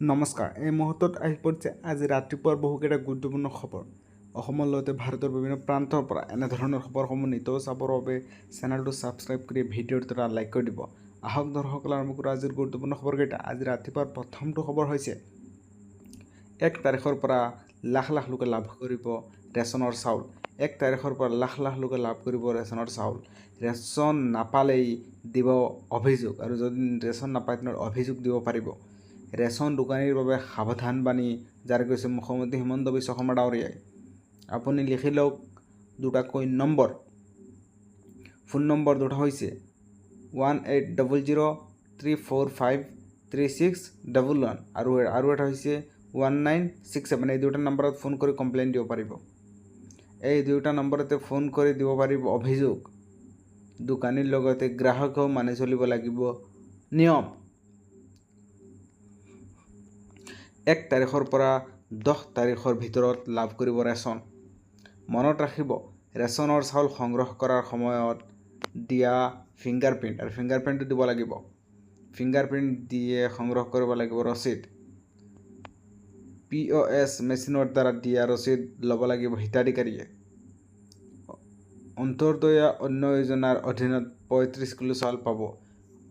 নমস্কাৰ। এই মুহূৰ্তত আহি পৰিছে আজি ৰাতিপুৱাৰ বহুকেইটা গুৰুত্বপূৰ্ণ খবৰ। অসমৰ লগতে ভাৰতৰ বিভিন্ন প্ৰান্তৰ পৰা এনেধৰণৰ খবৰসমূহ নিতৌ চাবৰ বাবে চেনেলটো ছাবস্ক্ৰাইব কৰি ভিডিঅ'টো এটা লাইক কৰি দিব। আহক দৰ্শকসকল আৰম্ভ কৰোঁ আজিৰ গুৰুত্বপূৰ্ণ খবৰকেইটা। আজি ৰাতিপুৱাৰ প্ৰথমটো খবৰ হৈছে 1 তাৰিখৰ পৰা লাখ লাখ লোকে লাভ কৰিব ৰেচনৰ চাউল। 1 তাৰিখৰ পৰা লাখ লাখ লোকে লাভ কৰিব ৰেচনৰ চাউল। ৰেচন নাপালেই দিব অভিযোগ, আৰু যদি ৰেচন নাপায় তেনে অভিযোগ দিব পাৰিব। ৰেচন দোকানীৰ বাবে সাৱধানবাণী জাৰি কৰিছে মুখ্যমন্ত্ৰী হিমন্ত বিশ্ব শৰ্মা ডাঙৰীয়াই। আপুনি লিখি লওক দুটাকৈ নম্বৰ। ফোন নম্বৰ দুটা হৈছে 1800345361 আৰু এটা হৈছে 1967। এই দুটা নম্বৰত ফোন কৰি কমপ্লেইন দিব পাৰিব। এই দুটা নম্বৰতে ফোন কৰি দিব পাৰিব অভিযোগ। দোকানীৰ লগতে গ্ৰাহকেও মানি চলিব লাগিব নিয়ম। 1 তাৰিখৰ পৰা 10 তাৰিখৰ ভিতৰত লাভ কৰিব ৰেচন। মনত ৰাখিব, ৰেচনৰ চাউল সংগ্ৰহ কৰাৰ সময়ত দিয়া ফিংগাৰপ্ৰিণ্ট, আৰু ফিংগাৰপ্ৰিণ্টটো দিব লাগিব। ফিংগাৰপ্ৰিণ্ট দিয়ে সংগ্ৰহ কৰিব লাগিব ৰচিদ। POS মেচিনৰ দ্বাৰা দিয়া ৰচিদ ল'ব লাগিব হিতাধিকাৰীয়ে। অন্তৰ্দয়া অন্য যোজনাৰ অধীনত 35 কিলো চাউল পাব।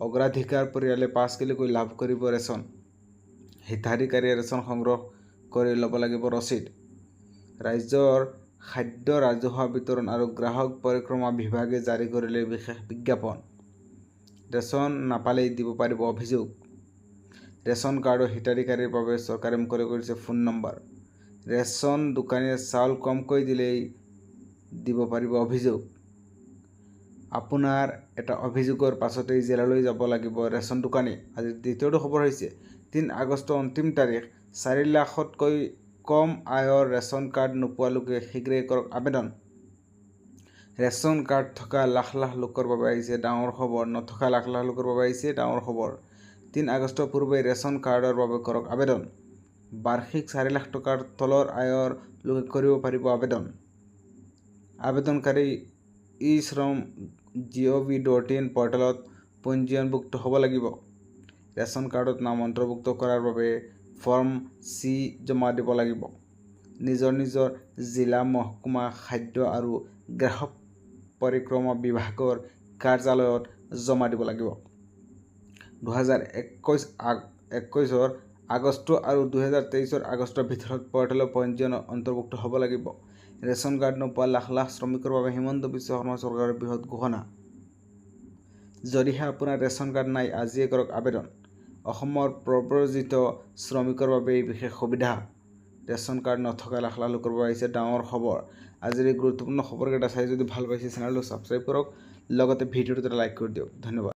অগ্ৰাধিকাৰ পৰিয়ালে 5 কিলোকৈ লাভ কৰিব ৰেচন। হিতাধিকাৰীয়ে ৰেচন সংগ্ৰহ কৰি ল'ব লাগিব ৰচিদ। ৰাজ্যৰ খাদ্য ৰাজহুৱা বিতৰণ আৰু গ্ৰাহক পৰিক্ৰমা বিভাগে জাৰি কৰিলে বিশেষ বিজ্ঞাপন। ৰেচন নাপালেই দিব পাৰিব অভিযোগ। ৰেচন কাৰ্ডৰ হিতাধিকাৰীৰ বাবে চৰকাৰে মুকলি কৰিছে ফোন নম্বৰ। ৰেচন দোকানীয়ে চাউল কমকৈ দিলেই দিব পাৰিব অভিযোগ। আপোনাৰ এটা অভিযোগৰ পাছতেই জেললৈ যাব লাগিব ৰেচন দোকানী। আজিৰ দ্বিতীয়টো খবৰ হৈছে 3 আগষ্ট অন্তিম তাৰিখ। 4 লাখতকৈ কম আয়ৰ ৰেচন কাৰ্ড নোপোৱা লোকে শীঘ্ৰেই কৰক আবেদন। ৰেচন কাৰ্ড থকা লাখ লাখ লোকৰ বাবে আহিছে ডাঙৰ খবৰ। নথকা লাখ লাখ লোকৰ বাবে আহিছে ডাঙৰ খবৰ। 3 আগষ্টৰ পূৰ্বে ৰেচন কাৰ্ডৰ বাবে কৰক আবেদন। বাৰ্ষিক 4 লাখ টকাৰ তলৰ আয়ৰ লোকে কৰিব পাৰিব আবেদন। আবেদনকাৰী e-shram.gov.in পৰ্টেলত পঞ্জীয়নভুক্ত হ'ব লাগিব। ৰেচন কাৰ্ডত নাম অন্তৰ্ভুক্ত কৰাৰ বাবে ফৰ্ম C জমা দিব লাগিব। নিজৰ জিলা মহকুমা খাদ্য আৰু গ্ৰাহক পৰিক্ৰমা বিভাগৰ কাৰ্যালয়ত জমা দিব লাগিব। 2021 আগষ্ট আৰু 2023 আগষ্টৰ ভিতৰত পৰ্টেলৰ পঞ্জীয়ন অন্তৰ্ভুক্ত হ'ব লাগিব। ৰেচন কাৰ্ড নোপোৱা লাখ লাখ শ্ৰমিকৰ বাবে হিমন্ত বিশ্ব শৰ্মা চৰকাৰৰ বৃহৎ ঘোষণা। যদিহে আপোনাৰ ৰেচন কাৰ্ড নাই, আজিয়ে কৰক আবেদন। অসমৰ প্ৰব্ৰজিত শ্ৰমিকৰ বাবে বিশেষ সুবিধা। ৰেচন কাৰ্ড নথকা লাখ লাখ লোকৰ বাবে আহিছে ডাঙৰ খবৰ। আজিৰ এই গুৰুত্বপূৰ্ণ খবৰকেইটা চাই যদি ভাল পাইছে চেনেলটো ছাবস্ক্ৰাইব কৰক, লগতে ভিডিঅ'টো এটা লাইক কৰি দিয়ক। ধন্যবাদ।